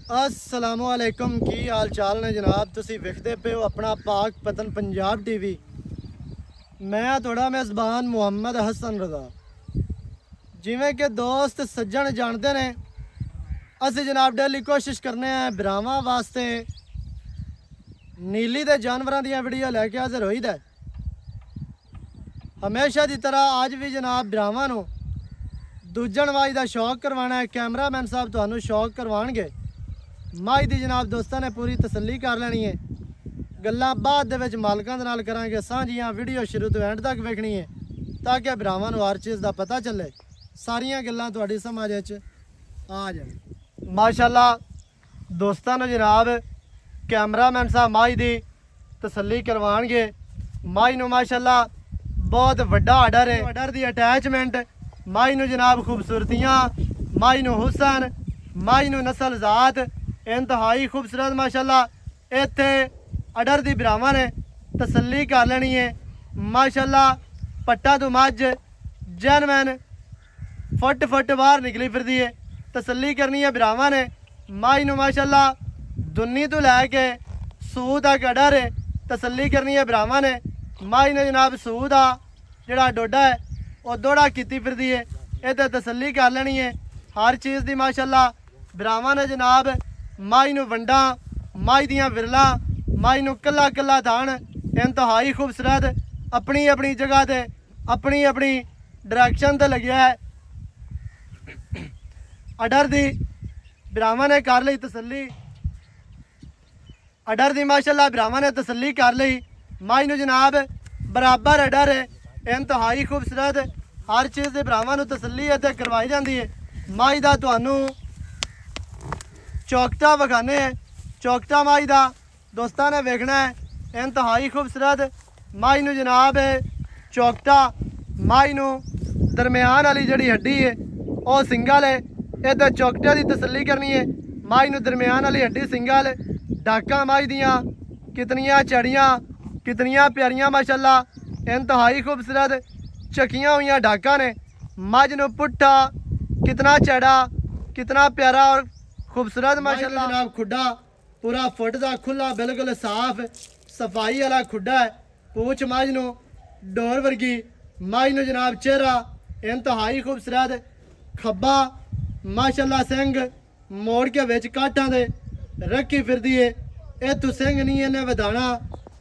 असलामुअलैकुम की हाल चाल ने जनाब। तुसी वेखदे पे हो अपना पाक पतन पंजाब टीवी। मैं थोड़ा मेज़बान मुहम्मद हसन रज़ा। जिमें कि दोस्त सज्जन जानते ने, असी जनाब डेली कोशिश करने हैं बिरावां वास्ते नीली दे जानवरों दी वीडियो लैके हाजिर होई दा। हमेशा की तरह अज भी जनाब बिरावां नूं दूजन वाई का शौक करवाना है। कैमरामैन साहब तुहानूं शौक करवाएंगे। माई दी जनाब दोस्तों ने पूरी तसल्ली कर लेनी है। गल्लां बाद दे विच मालकां दे नाल करांगे सांझियां। वीडियो शुरू तो एंड तक वेखनी है ताकि भरावां नूं हर चीज़ का पता चले, सारियां गल्लां तुहाडी समझ विच आ जाण। माशाअल्लाह दोस्तों ने जनाब कैमरामैन साहब माई दी तसल्ली करवाएंगे। माई नूं माशाअल्लाह बहुत वड्डा आर्डर है। आर्डर दी अटैचमेंट माई नूं जनाब खूबसूरतियां, माई नूं हुसन, माई नूं नस्ल जात इंतहाई खूबसूरत माशाअल्लाह। इत्थे अडर दी बिरावां ने तसल्ली कर लेनी है माशाअल्लाह। पट्टा तो मझ जैनमैन फुट बाहर निकली फिरदी है। तसल्ली करनी है बिरावां ने। माई नूं माशाअल्लाह दुन्नी तो लैके सूह तक अडर है। तसल्ली करनी है बिरावां ने। माई ने जनाब सूह दा जिहड़ा डोडा है वह दोड़ा कीती फिरदी है। इत्थे तसल्ली कर लेनी है हर चीज़ की माशाअल्लाह। बिरावां ने जनाब माई नूं वंडा, माई दियां विरलां, माई नूं कल्ला कल्ला थान इंतहाई खूबसूरत अपनी अपनी जगह ते अपनी अपनी डायरैक्शन ते लग्या है। अडर दी बिरावां ने कर ली तसल्ली। अडर दी माशाअल्लाह बिरावां ने तसल्ली कर ली। माई नूं जनाब बराबर अडर है इंतहाई खूबसूरत हर चीज़ की बिरावां नूं तसल्ली इत्थे करवाई जाती है। माई दा तुहानूं चौकटा विखाने हैं। चौकटा माई दा दोस्तों ने वेखना है इंतहाई खूबसूरत। माई नूं जनाब चौकटा माई नूं दरम्यान वाली जिहड़ी हड्डी है वह सिंगल है। इधर चौकटे की तसल्ली करनी है। माई नूं दरम्यान वाली हड्डी सिंगल। डाका माई दियां कितनियां चढ़ियां कितनियां प्यारियां माशाअल्लाह इंतहाई खूबसूरत चकियां हुई डाका ने। मझ नूं पुट्ठा कितना चढ़ा कितना प्यारा और खूबसूरत माशाअल्लाह। जनाब खुड्डा पूरा फुट का खुला बिल्कुल साफ सफाई वाला खुड्डा है। पूछ मझ नूं डोर वर्गी। मझ नूं जनाब चेहरा इंतहाई खूबसूरत। खब्बा माशाअल्लाह सिंह मोड़ के विच काठां दे रखी फिरदी है। इत्थों सिंह नहीं इन्हें वधाना।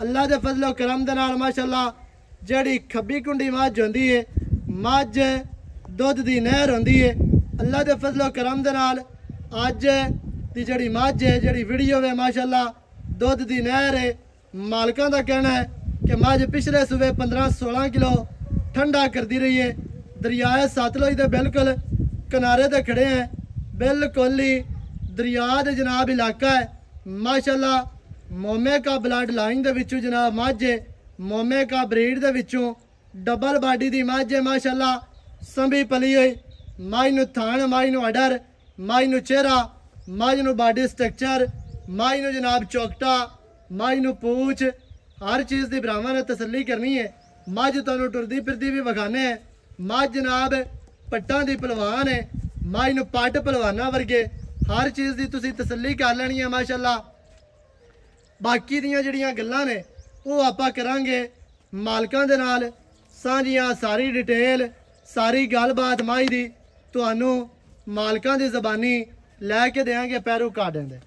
अल्लाह के फजलो करम दे नाल माशाअल्लाह जिहड़ी खब्बी कुंडी मझ होंदी है, मझ दुध की नहर होंदी है। अल्लाह के फजलो करम दे नाल अज की जिहड़ी मझ है जिहड़ी वीडियो है माशाअल्लाह दुध की नहर है। मालकां दा कहना है कि मझ पिछले सूबे 15-16 किलो ठंडा करती रही है। दरियाए सतलुज के बिल्कुल किनारे ते खड़े हैं। बिल्कुल ही दरिया दे जनाब इलाका है माशाअल्लाह। मोमे का ब्लड लाइन दे विचों जनाब मझ है। मोमे का ब्रीड दे विचों डबल बाडी दी मझ है माशाअल्लाह। संभी पली हुई माई नूं थान, माई नूं अडर, माई नूं चेहरा, माई नूं बॉडी स्ट्रक्चर, माई नूं जनाब चौकटा, माई नूं पूछ हर चीज़ की बिरावां ने तसल्ली करनी है। मझ तुहानूं टुरदी फिरदी भी विखाने हैं। मझ जनाब पट्टां दी पलवान है। माई नूं पट पलवाना वर्गे हर चीज़ की तुसीं तसल्ली कर लेनी है माशाअल्लाह। बाकी दियां जिहड़ियां गल्लां ने वो आपां करांगे मालकां दे नाल सांझियां। सारी डिटेल सारी गलबात माई दी तुहानूं मालकां दी ज़बानी लैके देंगे पैरों काटें दे।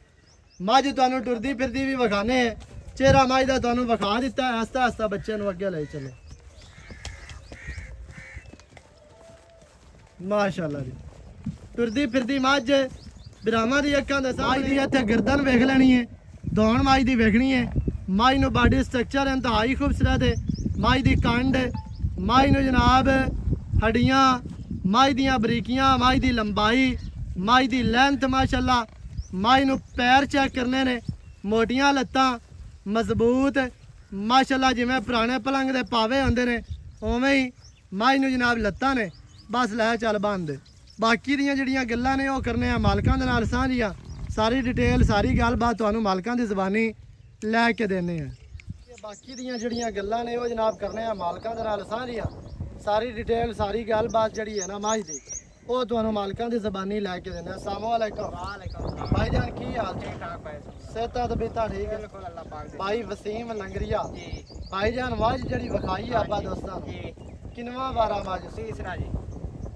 मझ तुहानूं टुरदी फिरदी भी विखाने हैं। चेहरा मझ दा तुहानूं विखा दिता है। आस्ता आस्ता बच्चे नूं अगे ले चलो माशाअल्लाह जी। टुरदी फिरदी मझ बिरावां दी अखां दे सामने इत्थे गर्दन वेख लेनी है। दौड़ माई दी वेखनी है। माई नूं बॉडी स्ट्रक्चर इंतहाई खूबसूरत है। माई दी कंड, माई नूं जनाब हड्डियां, माई दियां बरीकियां, माई दी लंबाई, माई दी लेंथ माशाअल्लाह। माई नूं पैर चेक करने ने मोटियां लत्तां मजबूत माशाअल्लाह। जिवें पुराने पलंग दे पावे होंदे ने उवें ही माई नूं जनाब लत्तां ने। बस लै चल बंद। बाकी दियां जिहड़ियां गल्लां ने वो करने आ मालकां दे नाल सांझियां। सारी डिटेल सारी गलबात तुहानूं मालकां दी ज़बानी लैके देने हैं। बाकी दियां जिहड़ियां गल्लां ने वो जनाब करने आ मालकां दे नाल सांझियां। सारी डिटेल सारी गलबात जिहड़ी है ना मझ दी वो तुहानूं मालकां दी ज़बानी लैके देने। अस्सलाम वालेकुम। भाईजान की की हाल ठीक ठाक भाई सेहत तबीयत ठीक है बिल्कुल अल्लाह पाक दे भाई वसीम लंगरिया जी भाईजान मज जड़ी विखाई है आपा दोस्तों जी किनवा बारा मज तीसरा जी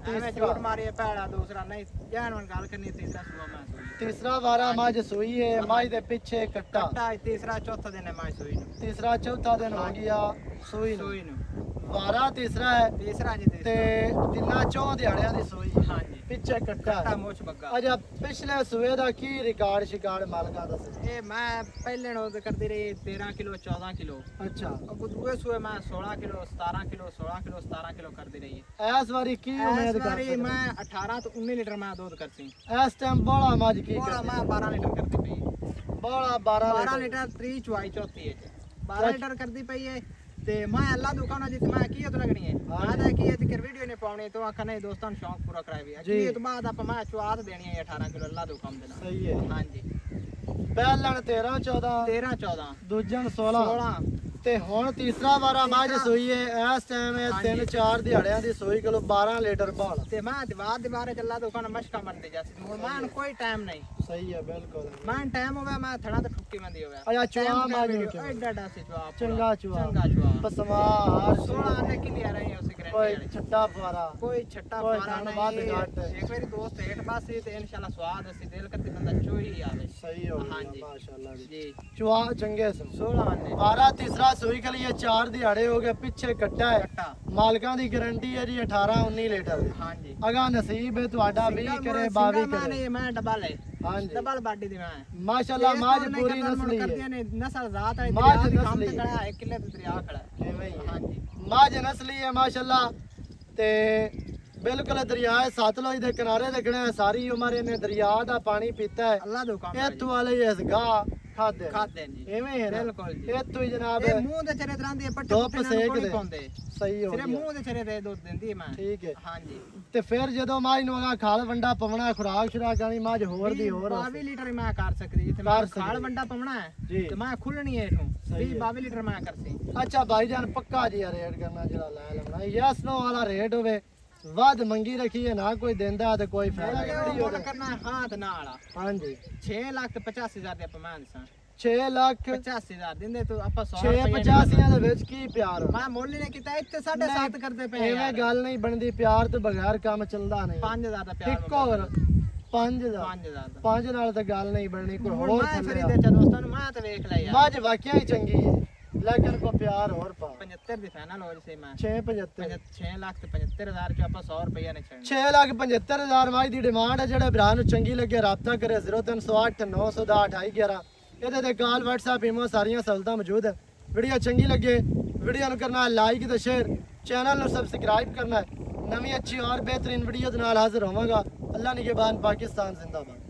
मैं तीसरा। झूठ मारी पैड़ा दूसरा नहीं जान मन गाल करनी तीसरा सुबह मैं सोई तीसरा बारा मज सुई है मज दे पीछे कट्टा कट्टा तीसरा चौथा दिन है मैं सोई नु तीसरा चौथा दिन हो गया सुई नु सोई नु बारा तीसरा है तीसरा जी ते तीसरा तिन्ना चौ दिहाड़ियां दी सुई है हां जी पिछे कट्टा कट्टा है मोच बग्गा अच्छा पिछले सुए दा की रिकॉर्ड शिकार्ड मालका दस ये मैं पहले नोट करती रही 13 किलो 14 किलो अच्छा अब दूसरे सुए मैं 16 किलो 17 किलो 16 किलो 17 किलो करती रही है इस बारी की उम्मीद इस कर बारी सकते मैं 18 तो 19 लीटर मैं दूध करती इस टाइम बड़ा मज की बड़ा कर मैं 12 लीटर करती पई बड़ा 12 12 लीटर लीटर 3 चुआई चौथी है 12 लीटर करती पई है ते मैं अल्लाह दुकान जित मैं की तो लगनी है आज है की ते वीडियो ने पाਉਣੀ तो आखा नहीं दोस्तों शौक पूरा कराई भी जी। की तो बाद आप मैं चुआत देनी है 18 किलो अल्लाह दुकान देना सही है हां जी पहलन 13 14 13 14 दूजन 16 16 ਤੇ ਹੁਣ ਤੀਸਰਾ ਵਾਰਾ ਮੱਝ ਸੂਈ ਹੈ ਇਸ ਟਾਈਮ ਇਹ ਹਾਂਜੀ। 3-4 ਦਿਹਾੜਿਆਂ ਦੀ ਸੂਈ ਕਿਲੋ 12 ਲੀਟਰ ਭਾਲ ਤੇ ਮੈਂ ਦੀਵਾਰ ਚੱਲਾ ਦੁਕਾਨ ਮਸ਼ਕਾ ਮੰਦੇ ਜਾਸੀ ਹੁਣ ਮੈਂ ਕੋਈ ਟਾਈਮ ਨਹੀਂ ਸਹੀ ਹੈ ਬਿਲਕੁਲ ਮੈਂ ਟਾਈਮ ਹੋਵੇ ਮੈਂ ਥੜਾ ਤੇ ਠੁੱਕੀ ਮੰਦੀ ਹੋਵੇ ਅੱਛਾ ਚੁਆ ਮੱਝ ਨੂੰ ਐਡਾ ਡਾ ਸੀ ਚੁਆ ਚੰਗਾ ਚੁਆ ਚੰਗਾ ਚੁਆ ਪਸਮਾ ਹਰ 16 ਨੇ ਕਿੰਨੀ ਆ ਰਹੀ ਹੈ ਉਸ ਕੋਈ ਗਰੰਟੀ ਛੱਟਾ ਫਵਾਰਾ ਕੋਈ ਛੱਟਾ ਕੋਈ ਪਾਰਾ ਖਾਣ ਨਹੀਂ ਵੱਧ ਘੱਟ। ਇੱਕ ਵਾਰੀ ਦੋਸਤ ਹੇਠ ਪਾਸੇ ਤੇ ਇਨਸ਼ਾਅੱਲਾ ਸਵਾਦ ਅਸੀਂ ਦਿਲ ਕਰਤੇ ਬੰਦਾ ਚੋਈ ਆਵੇ ਸਹੀ ਹੋ ਗਿਆ ਹਾਂਜੀ। ਮਾਸ਼ਾਅੱਲਾ ਜੀ ਜੀ ਚੁਆ ਚੰਗੇ ਸਨ 16 ਨੇ 12 ਤੀਸਰਾ ਸੂਈ ਕੇ ਲਈ 4 ਦਿਹਾੜੇ ਹੋ ਗਏ ਪਿੱਛੇ ਕੱਟਾ ਹੈ ਕੱਟਾ ਮਾਲਕਾਂ ਦੀ ਗਾਰੰਟੀ ਹੈ ਜੀ 18-19 ਲੀਟਰ ਦੀ ਹਾਂਜੀ ਅਗਾ ਨਸੀਬ ਹੈ ਤੁਹਾਡਾ 20 ਕਰੇ 22 ਕਰੇ ਮੈਂ ਡਬਲ ਹੈ ਹਾਂਜੀ ਡਬਲ ਬਾਡੀ ਦੀ ਮੈਂ ਮਾਸ਼ਾਅੱਲਾ ਮਾਝ ਪੂਰੀ ਨਸਲੀ ਹੈ ਕਰਦੀਆਂ ਨੇ ਨਸਲ ਜ਼ਾਤ ਹੈ ਮਾਝ ਦਰਿਆ ਦੀ ਕੰਮ ਨਸਲੀ ਤੇ ਹੈ। ਖੜਾ ਹੈ ਕਿਲੇ ਤੇ ਦਰਿਆ ਖੜਾ ਹੈ। ਕਿਵੇਂ ਹੀ ਹੈ ਹਾਂਜੀ ਮਾਝ ਨਸਲੀ ਹੈ ਮਾਸ਼ਾਅੱਲਾ ਤੇ ਬਿਲਕੁਲ ਦਰਿਆ ਸਤਲੁਜ ਦੇ ਕਿਨਾਰੇ ਦੇਖਣਾ ਹੈ ਸਾਰੀ ਉਮਰ ਇਹਨੇ ਦਰਿਆ ਦਾ ਪਾਣੀ ਪੀਤਾ ਹੈ ਅੱਲਾਹ ਦਾ ਹੁਕਮ ਇੱਥੋਂ ਵਾਲੇ ਇਸ ਗਾਹ ਖਾਦੇ ਖਾਦੇ ਨੇ ਜੀ ਐਵੇਂ ਹੈ ਨਾ ਬਿਲਕੁਲ ਜੀ ਇੱਥੋਂ ਹੀ ਜਨਾਬ ਇਹ ਮੂੰਹ ਦੇ ਚਰੇ ਦਰਾਂ ਦੀ ਪੱਟੇ ਧੁੱਪ ਪੁੱਟੇ ਸੇਕ ਨਾਲ ਕੋਈ ਦੇ। ਪਾਉਂਦੇ ਸਹੀ ਹੋ ਸਿਰੇ ਗਿਆ ਮੂੰਹ ਦੇ ਚਰੇ ਦੇ ਦੁੱਧ ਦਿੰਦੀ ਹੈ ਮੈਂ ਠੀਕ ਹੈ ਹਾਂਜੀ ਤੇ ਫਿਰ ਜਦੋਂ ਮਾਝ ਨੂੰ ਅਗਾ ਖਾਲ ਵੰਡਾ ਪਵਣਾ ਖੁਰਾਕ ਸ਼ੁਰਾਕ ਆਣੀ ਮਾਝ ਹੋਰ ਦੀ ਹੋਰ 22 ਲੀਟਰ ਹੀ ਮੈਂ ਕਰ ਸਕਦੀ ਜਿੱਥੇ ਕਰ ਮੈਂ ਸਕਦੀ। ਖਾਲ ਵੰਡਾ ਪਾਉਣਾ ਜੀ। ਹੈ ਤੇ ਮੈਂ ਖੁੱਲਣੀ ਹੈ ਇਥੋਂ ਸਹੀ 20 ਹੈ। 22 ਲੀਟਰ ਮੈਂ ਕਰਸੀ ਅੱਛਾ ਭਾਈਜਾਨ ਪੱਕਾ ਜੀ ਰੇਟ ਕਰਨਾ ਜਿਹੜਾ ਲੈ ਲੈਣਾ ਯਸ ਨੋ ਵਾਲਾ ਰੇਟ ਹੋਵੇ ਵੱਧ ਮੰਗੀ ਰੱਖੀਏ ਨਾ ਕੋਈ ਦਿੰਦਾ ਤੇ ਕੋਈ ਫਾਇਦਾ ਨਹੀਂ ਮੁੱਲ ਕਰਨਾ ਹਾਂ ਤੇ ਨਾਲ ਹਾਂਜੀ 6 ਲੱਖ ਤੇ 85,000 ਦੇ ਆਪਾਂ ਮੈਂ ਦੱਸਾਂ 6 ਲੱਖ 85,000 ਦਿੰਦੇ ਤੂੰ ਆਪਾਂ 100 6 85 ਦੇ ਵਿੱਚ ਕੀ ਪਿਆਰ ਮੈਂ ਮੁੱਲ ਨੇ ਕੀਤਾ ਇੱਥੇ 7.5 ਕਰਦੇ ਪਏ ਐਵੇਂ ਯਾਰ ਗੱਲ ਨਹੀਂ ਬਣਦੀ ਪਿਆਰ ਤੋਂ ਬਗੈਰ ਕੰਮ ਚੱਲਦਾ ਨਹੀਂ 5,000 ਦਾ ਪਿਆਰ ਇੱਕੋ ਹੋਰ 5000 5,000 ਦਾ 5 ਨਾਲ ਤਾਂ ਗੱਲ ਨਹੀਂ ਬਣਨੀ ਕੋਈ ਹੁਣ ਹੋਰ ਮੈਂ ਥੱਲੇ ਫਰੀਦੇ ਚ ਦੋਸਤਾਂ ਨੂੰ ਮੈਂ ਤੇ ਵੇਖ ਲਿਆ ਯਾਰ ਮੱਝ ਵਾਕਿਆ ਹੀ ਚੰਗੀ ਹੈ ਲੇਕਿਨ ਕੋ ਪਿਆਰ ਹੋਰ ਪਾ 75 ਦੀ ਫਾਈਨਲ ਹੋ ਜਸੇ ਮੈਂ 675 6 ਲੱਖ ਤੇ 75,000 ਚ ਆਪਾਂ 100 ਰੁਪਏ ਨੇ ਛੱਡਣੇ 6,75,000 ਮੱਝ ਦੀ ਡਿਮਾਂਡ ਹੈ ਜਿਹੜੇ ਭਰਾ ਨੂੰ ਚੰਗੀ ਲੱਗੇ ਰਾਬਤਾ ਕਰੇ 0308 910 2811 ਇਹਦੇ ਤੇ ਕਾਲ WhatsApp ਈਮੋ ਸਾਰੀਆਂ ਸਹੂਲਤਾਂ ਮੌਜੂਦ ਹੈ ਵੀਡੀਓ ਚੰਗੀ ਲੱਗੇ ਵੀਡੀਓ ਨੂੰ ਕਰਨਾ ਹੈ ਲਾਈਕ ਤੇ ਸ਼ੇਅਰ ਚੈਨਲ ਨੂੰ ਸਬਸਕ੍ਰਾਈਬ ਕਰਨਾ ਹੈ ਨਵੀਂ ਅੱਛੀ ਔਰ ਬਿਹਤਰੀਨ ਵੀਡੀਓ ਦੇ ਨਾਲ ਹਾਜ਼ਰ ਹੋਵਾਂਗਾ ਅੱਲਾ ਨਿਗਹਿਬਾਨ ਪਾਕਿਸਤਾਨ ਜ਼ਿੰਦਾਬਾਦ